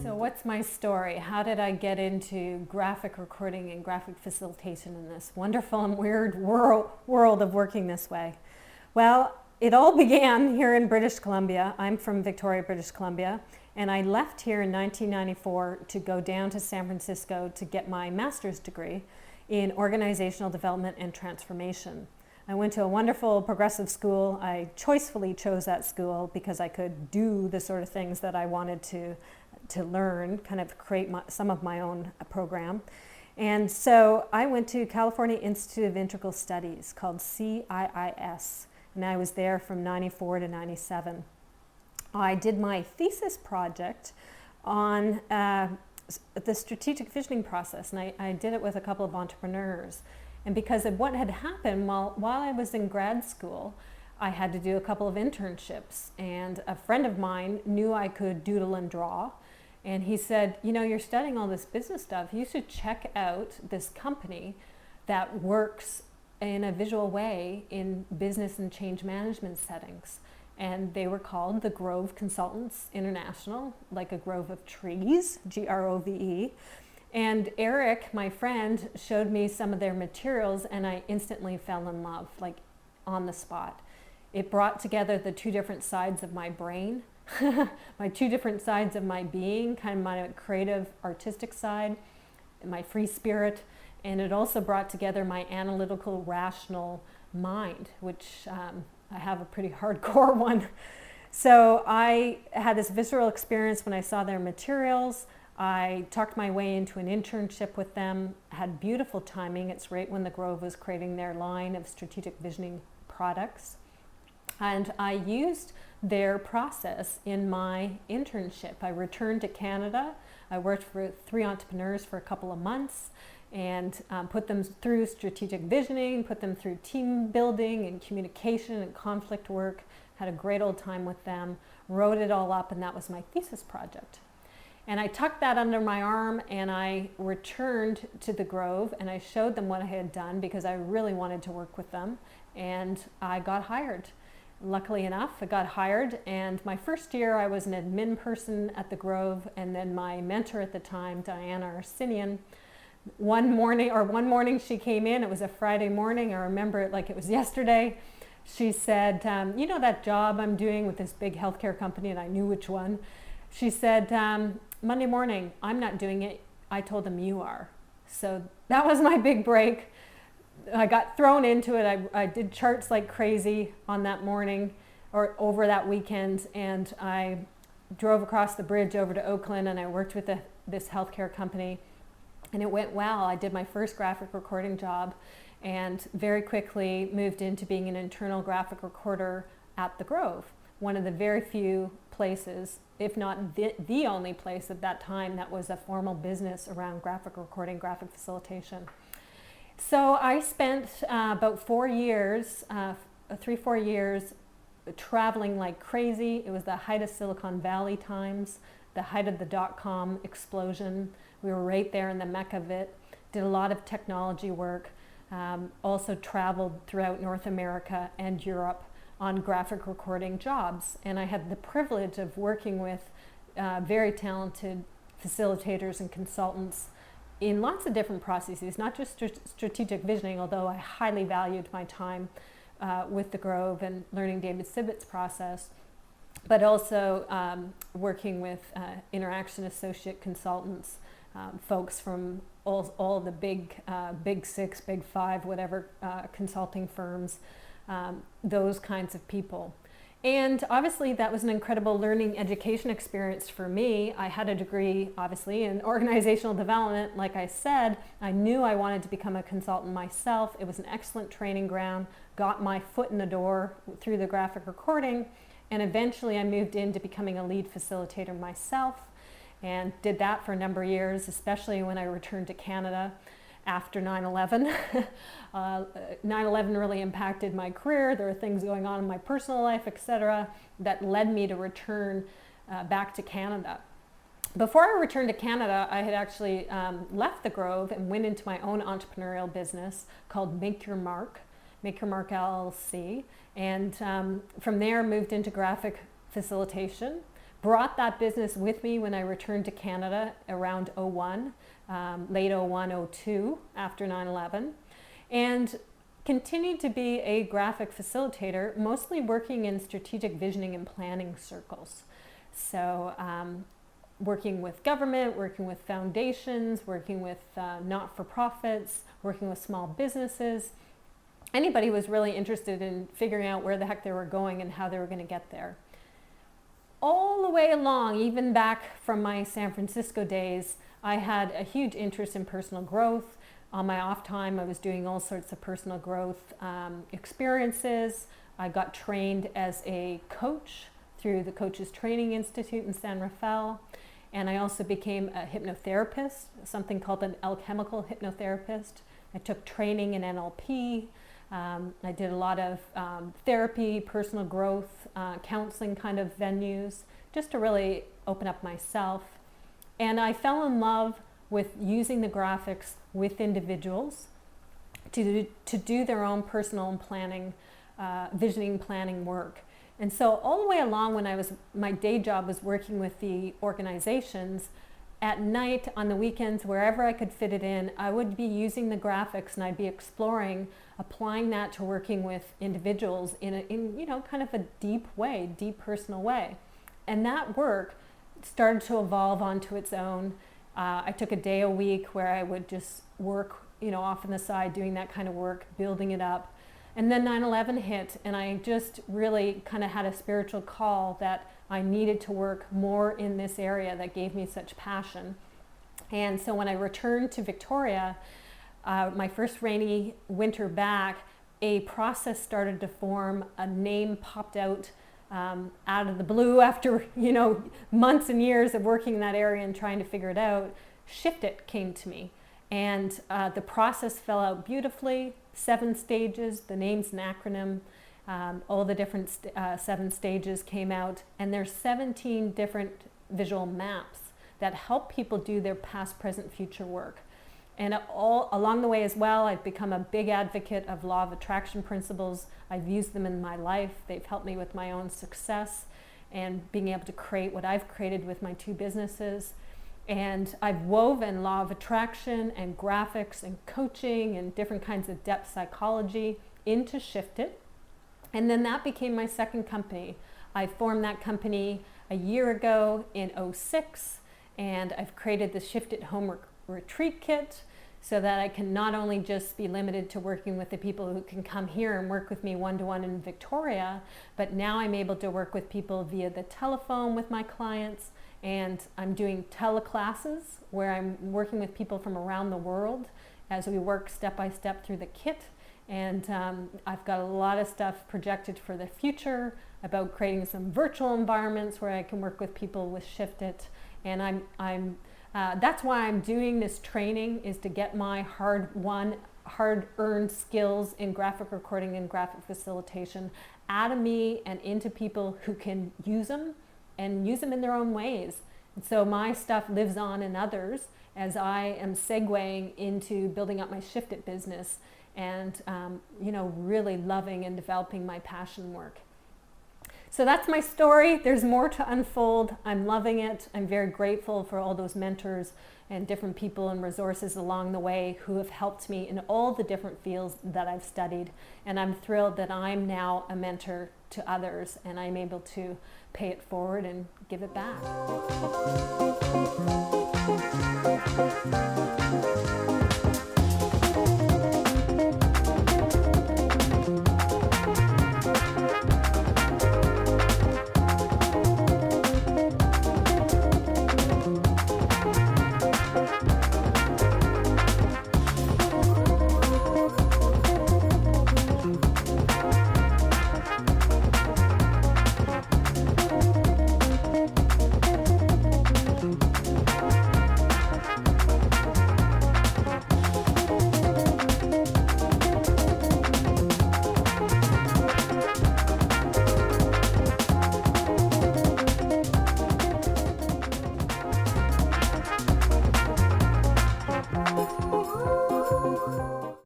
So what's my story? How did I get into graphic recording and graphic facilitation in this wonderful and weird world of working this way? Well, it all began here in British Columbia. I'm from Victoria, British Columbia, and I left here in 1994 to go down to San Francisco to get my master's degree in organizational development and transformation. I went to a wonderful progressive school. I choicefully chose that school because I could do the sort of things that I wanted to learn, kind of create some of my own program. And so I went to California Institute of Integral Studies, called CIIS, and I was there from 94 to 97. I did my thesis project on the strategic visioning process, and I did it with a couple of entrepreneurs. And because of what had happened while I was in grad school, I had to do a couple of internships, and a friend of mine knew I could doodle and draw, and he said, you know, you're studying all this business stuff, you should check out this company that works in a visual way in business and change management settings. And they were called the Grove Consultants International, like a grove of trees, Grove. And Eric, my friend, showed me some of their materials, and I instantly fell in love, like on the spot. It brought together the two different sides of my brain, my two different sides of my being, kind of my creative, artistic side, and my free spirit. And it also brought together my analytical, rational mind, which I have a pretty hardcore one. So I had this visceral experience when I saw their materials. I talked my way into an internship with them, had beautiful timing. It's right when the Grove was creating their line of strategic visioning products. And I used their process in my internship. I returned to Canada. I worked for 3 entrepreneurs for a couple of months and put them through strategic visioning, put them through team building and communication and conflict work, had a great old time with them, wrote it all up, and that was my thesis project. And I tucked that under my arm, and I returned to the Grove, and I showed them what I had done because I really wanted to work with them, and I got hired. Luckily enough, I got hired, and my first year I was an admin person at the Grove, and then my mentor at the time, Diana Arsenian, one morning she came in. It was a Friday morning. I remember it like it was yesterday. She said, you know that job I'm doing with this big healthcare company, and I knew which one. She said, Monday morning, I'm not doing it. I told them you are. So that was my big break. I got thrown into it. I did charts like crazy on that morning or over that weekend, and I drove across the bridge over to Oakland, and I worked with this healthcare company, and it went well. I did my first graphic recording job and very quickly moved into being an internal graphic recorder at the Grove, one of the very few places, if not the only place at that time, that was a formal business around graphic recording, graphic facilitation. So I spent about 4 years, 3-4 years, traveling like crazy. It was the height of Silicon Valley times, the height of the dot-com explosion. We were right there in the mecca of it. Did a lot of technology work. Also traveled throughout North America and Europe on graphic recording jobs. And I had the privilege of working with very talented facilitators and consultants in lots of different processes, not just strategic visioning, although I highly valued my time with the Grove and learning David Sibbitt's process, but also working with interaction associate consultants, folks from all the big 6, big 5, whatever consulting firms, those kinds of people. And obviously that was an incredible learning education experience for me. I had a degree, obviously, in organizational development. Like I said, I knew I wanted to become a consultant myself. It was an excellent training ground, got my foot in the door through the graphic recording, and eventually I moved into becoming a lead facilitator myself and did that for a number of years, especially when I returned to Canada after 9/11. 9/11 really impacted my career. There were things going on in my personal life, etc., that led me to return back to Canada. Before I returned to Canada, I had actually left the Grove and went into my own entrepreneurial business called Make Your Mark. Make Your Mark LLC. And from there, moved into graphic facilitation. Brought that business with me when I returned to Canada around '01, late '01, '02, after 9/11. And continued to be a graphic facilitator, mostly working in strategic visioning and planning circles. So working with government, working with foundations, working with not-for-profits, working with small businesses. Anybody was really interested in figuring out where the heck they were going and how they were going to get there. All the way along, even back from my San Francisco days, I had a huge interest in personal growth. On my off time, I was doing all sorts of personal growth experiences. I got trained as a coach through the Coaches Training Institute in San Rafael. And I also became a hypnotherapist, something called an alchemical hypnotherapist. I took training in NLP. I did a lot of therapy, personal growth, counseling kind of venues, just to really open up myself. And I fell in love with using the graphics with individuals to do their own personal planning, visioning planning work. And so all the way along when my day job was working with the organizations, at night, on the weekends, wherever I could fit it in, I would be using the graphics and I'd be exploring, applying that to working with individuals in kind of a deep way, deep personal way. And that work started to evolve onto its own. I took a day a week where I would just work, off on the side, doing that kind of work, building it up. And then 9/11 hit, and I just really kind of had a spiritual call that I needed to work more in this area that gave me such passion. And so when I returned to Victoria, my first rainy winter back, a process started to form. A name popped out of the blue after months and years of working in that area and trying to figure it out. Shift It came to me, and the process fell out beautifully. 7 stages, the name's an acronym. All the different 7 stages came out, and there's 17 different visual maps that help people do their past, present, future work. And all along the way as well, I've become a big advocate of law of attraction principles. I've used them in my life. They've helped me with my own success and being able to create what I've created with my 2 businesses. And I've woven law of attraction and graphics and coaching and different kinds of depth psychology into Shift It. And then that became my second company. I formed that company a year ago in '06, and I've created the Shift It Home Retreat Kit so that I can not only just be limited to working with the people who can come here and work with me one-to-one in Victoria, but now I'm able to work with people via the telephone with my clients. And I'm doing teleclasses where I'm working with people from around the world as we work step by step through the kit. And I've got a lot of stuff projected for the future about creating some virtual environments where I can work with people with Shift It. And that's why I'm doing this training, is to get my hard-earned skills in graphic recording and graphic facilitation out of me and into people who can use them and use them in their own ways. And so my stuff lives on in others as I am segueing into building up my Shift It business and really loving and developing my passion work. So that's my story. There's more to unfold. I'm loving it. I'm very grateful for all those mentors and different people and resources along the way who have helped me in all the different fields that I've studied. And I'm thrilled that I'm now a mentor to others and I'm able to pay it forward and give it back.